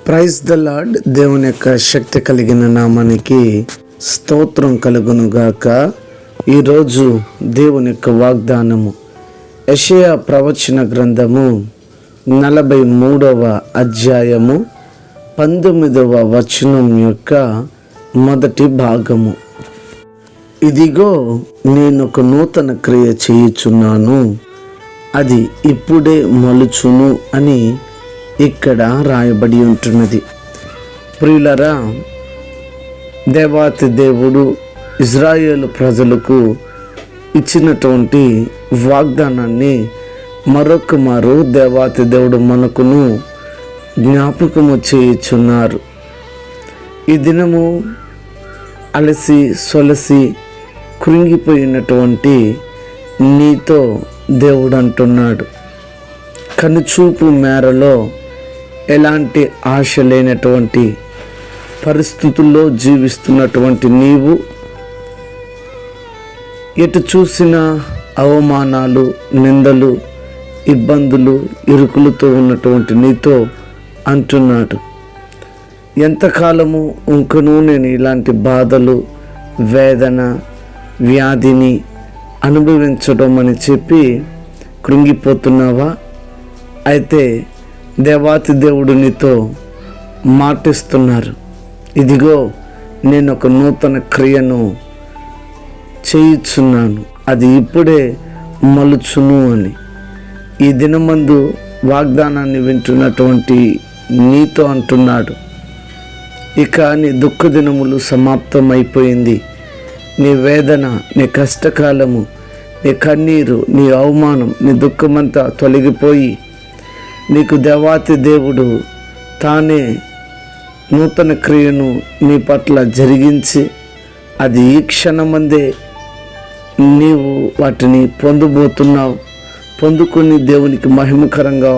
Praise the lord. దేవుని యొక్క శక్తి కలిగిన నామానికి స్తోత్రం కలుగునుగాక. ఈరోజు దేవుని యొక్క వాగ్దానము యెషయా ప్రవచన గ్రంథము 43వ అధ్యాయము 19వ వచనం యొక్క మొదటి భాగము. ఇదిగో నేను ఒక నూతన క్రియ చేయుచున్నాను, అది ఇప్పుడే మొలుచును అని ఇక్కడ రాయబడి ఉంటున్నది. ప్రియులరా, దేవాతి దేవుడు ఇజ్రాయేలు ప్రజలకు ఇచ్చినటువంటి వాగ్దానాన్ని మరొక మారు దేవాతి దేవుడు మనకును జ్ఞాపకము చేయుచున్నారు. ఈ దినము అలసి సొలసి కృంగిపోయినటువంటి నీతో దేవుడు అంటున్నాడు, కనుచూపు మేరలో ఎలాంటి ఆశ లేనటువంటి పరిస్థితుల్లో జీవిస్తున్నటువంటి నీవు, ఎటు చూసిన అవమానాలు, నిందలు, ఇబ్బందులు, ఇరుకులతో ఉన్నటువంటి నీతో అంటున్నాడు, ఎంతకాలము ఇంకనూ నేను ఇలాంటి బాధలు, వేదన, వ్యాధిని అనుభవించడం అని చెప్పి కృంగిపోతున్నావా? అయితే దేవాతి దేవుడు నీతో మాటిస్తున్నారు, ఇదిగో నేను ఒక నూతన క్రియను చేయుచున్నాను, అది ఇప్పుడే మొలుచును అని. ఈ దినమందు వాగ్దానాన్ని వింటున్నటువంటి నీతో అంటున్నాడు, ఇక నీ దుఃఖ దినములు సమాప్తమైపోయింది. నీ వేదన, నీ కష్టకాలము, నీ కన్నీరు, నీ అవమానం, నీ దుఃఖమంతా తొలగిపోయి నీకు దేవాతి దేవుడు తానే నూతన క్రియను నీ పట్ల జరిగించి, అది ఈ క్షణమందే నీవు వాటిని పొందబోతున్నావు, పొందుకొని దేవునికి మహిమకరంగా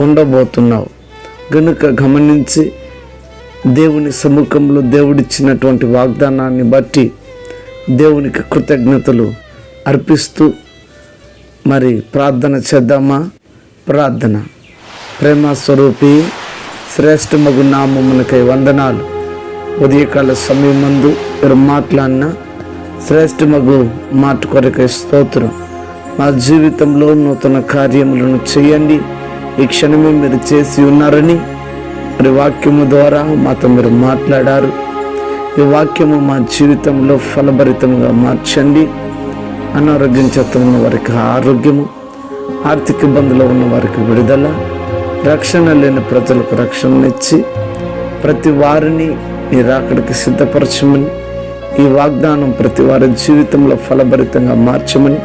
ఉండబోతున్నావు. గనుక గమనించి దేవుని సముఖంలో దేవుడిచ్చినటువంటి వాగ్దానాన్ని బట్టి దేవునికి కృతజ్ఞతలు అర్పిస్తూ మరి ప్రార్థన చేద్దామా? ప్రార్థన. ప్రేమ స్వరూపి శ్రేష్టమగు నామమునకై వందనాలు. ఉదయకాల సమయమందు మీరు మాట్లాడిన శ్రేష్టమగు మాట కొరకై స్తోత్రం. మా జీవితంలో నూతన కార్యములను చేయండి. ఈ క్షణమే మీరు చేసి ఉన్నారని మరి వాక్యము ద్వారా మాతో మీరు మాట్లాడారు. ఈ వాక్యము మా జీవితంలో ఫలభరితంగా మార్చండి. అనారోగ్యం చేత ఉన్న వారికి ఆరోగ్యము, ఆర్థిక ఇబ్బందులు ఉన్న వారికి విడుదల, రక్షణ లేని ప్రజలకు రక్షణనిచ్చి ప్రతి వారిని నీ రాకడికి సిద్ధపరచమని, ఈ వాగ్దానం ప్రతి వారి జీవితంలో ఫలభరితంగా మార్చమని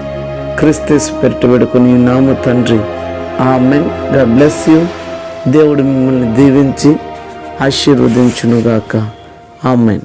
క్రీస్తు పేరిట వేడుకొని నామ తండ్రి, ఆమెన్. God bless you. దేవుడు మిమ్మల్ని దీవించి ఆశీర్వదించునుగాక. ఆమెన్.